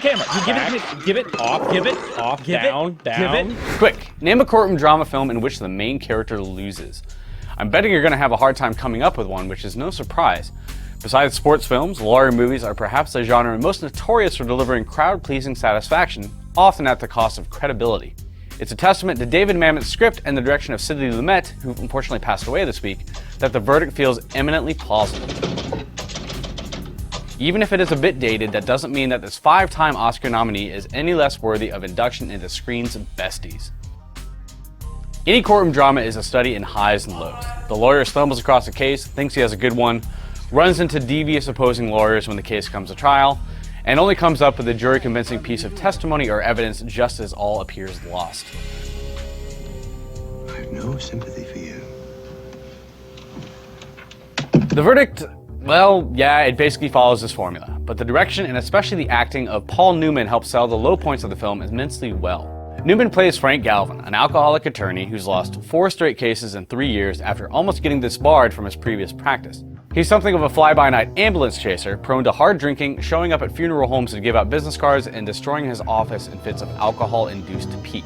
camera. You give it to me. Give it. Off. Give it. Off. Give down. It. Down. Give it. Quick, name a courtroom drama film in which the main character loses. I'm betting you're going to have a hard time coming up with one, which is no surprise. Besides sports films, lawyer movies are perhaps the genre most notorious for delivering crowd-pleasing satisfaction, often at the cost of credibility. It's a testament to David Mamet's script and the direction of Sidney Lumet, who unfortunately passed away this week, that the verdict feels eminently plausible. Even if it is a bit dated, that doesn't mean that this 5-time Oscar nominee is any less worthy of induction into screen's Besties. Any courtroom drama is a study in highs and lows. The lawyer stumbles across a case, thinks he has a good one, runs into devious opposing lawyers when the case comes to trial, and only comes up with a jury-convincing piece of testimony or evidence just as all appears lost. I have no sympathy for you. The verdict, well, yeah, it basically follows this formula, but the direction and especially the acting of Paul Newman helps sell the low points of the film immensely well. Newman plays Frank Galvin, an alcoholic attorney who's lost 4 straight cases in 3 years after almost getting disbarred from his previous practice. He's something of a fly-by-night ambulance chaser, prone to hard drinking, showing up at funeral homes to give out business cards, and destroying his office in fits of alcohol-induced pique.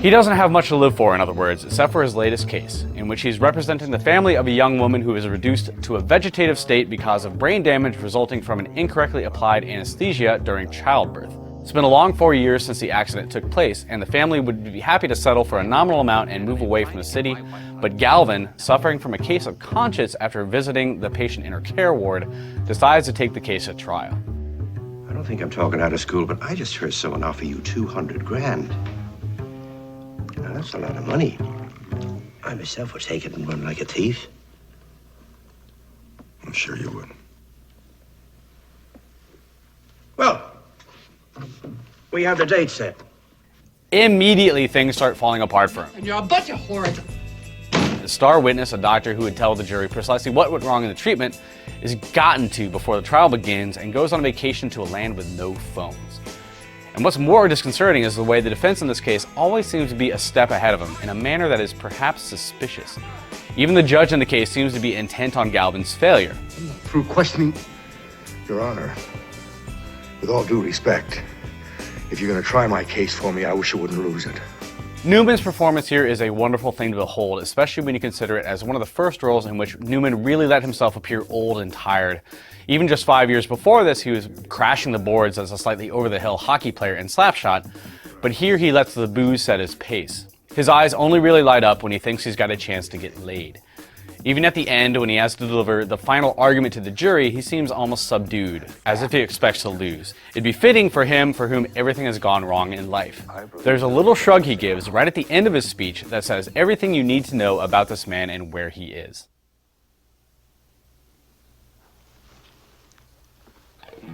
He doesn't have much to live for, in other words, except for his latest case, in which he's representing the family of a young woman who is reduced to a vegetative state because of brain damage resulting from an incorrectly applied anesthesia during childbirth. It's been a long 4 years since the accident took place, and the family would be happy to settle for a nominal amount and move away from the city, but Galvin, suffering from a case of conscience after visiting the patient in her care ward, decides to take the case at trial. I don't think I'm talking out of school, but I just heard someone offer you 200 grand. Now, that's a lot of money. I myself would take it and run like a thief. I'm sure you would. Well, we have the date set. Immediately, things start falling apart for him. And you're a bunch of whores. The star witness, a doctor who would tell the jury precisely what went wrong in the treatment, is gotten to before the trial begins and goes on vacation to a land with no phones. And what's more disconcerting is the way the defense in this case always seems to be a step ahead of him in a manner that is perhaps suspicious. Even the judge in the case seems to be intent on Galvin's failure. Through questioning, Your Honor, with all due respect, if you're going to try my case for me, I wish you wouldn't lose it. Newman's performance here is a wonderful thing to behold, especially when you consider it as one of the first roles in which Newman really let himself appear old and tired. Even just 5 years before this, he was crashing the boards as a slightly over-the-hill hockey player in Slapshot, but here he lets the booze set his pace. His eyes only really light up when he thinks he's got a chance to get laid. Even at the end, when he has to deliver the final argument to the jury, he seems almost subdued, as if he expects to lose. It'd be fitting for him for whom everything has gone wrong in life. There's a little shrug he gives right at the end of his speech that says everything you need to know about this man and where he is.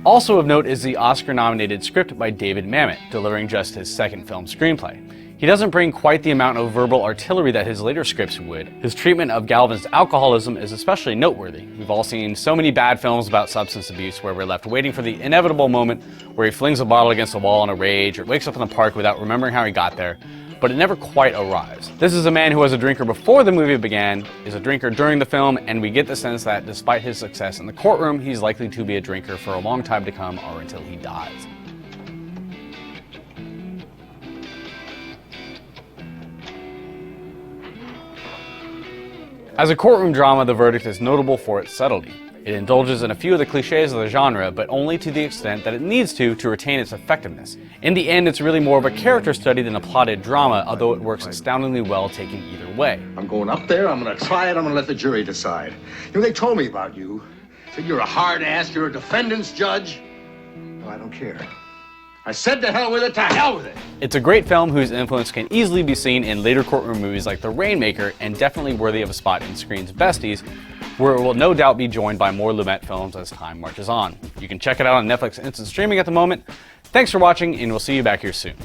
Also of note is the Oscar-nominated script by David Mamet, delivering just his second film screenplay. He doesn't bring quite the amount of verbal artillery that his later scripts would. His treatment of Galvin's alcoholism is especially noteworthy. We've all seen so many bad films about substance abuse where we're left waiting for the inevitable moment where he flings a bottle against the wall in a rage or wakes up in the park without remembering how he got there, but it never quite arrives. This is a man who was a drinker before the movie began, is a drinker during the film, and we get the sense that despite his success in the courtroom, he's likely to be a drinker for a long time to come or until he dies. As a courtroom drama, The Verdict is notable for its subtlety. It indulges in a few of the cliches of the genre, but only to the extent that it needs to retain its effectiveness. In the end, it's really more of a character study than a plotted drama, although it works astoundingly well taken either way. I'm going up there, I'm going to try it, I'm going to let the jury decide. You know, they told me about you. Said you're a hard ass, you're a defendant's judge. Well, I don't care. I said to hell with it, to hell with it! It's a great film whose influence can easily be seen in later courtroom movies like The Rainmaker, and definitely worthy of a spot in Screen's Besties, where it will no doubt be joined by more Lumet films as time marches on. You can check it out on Netflix Instant Streaming at the moment. Thanks for watching, and we'll see you back here soon.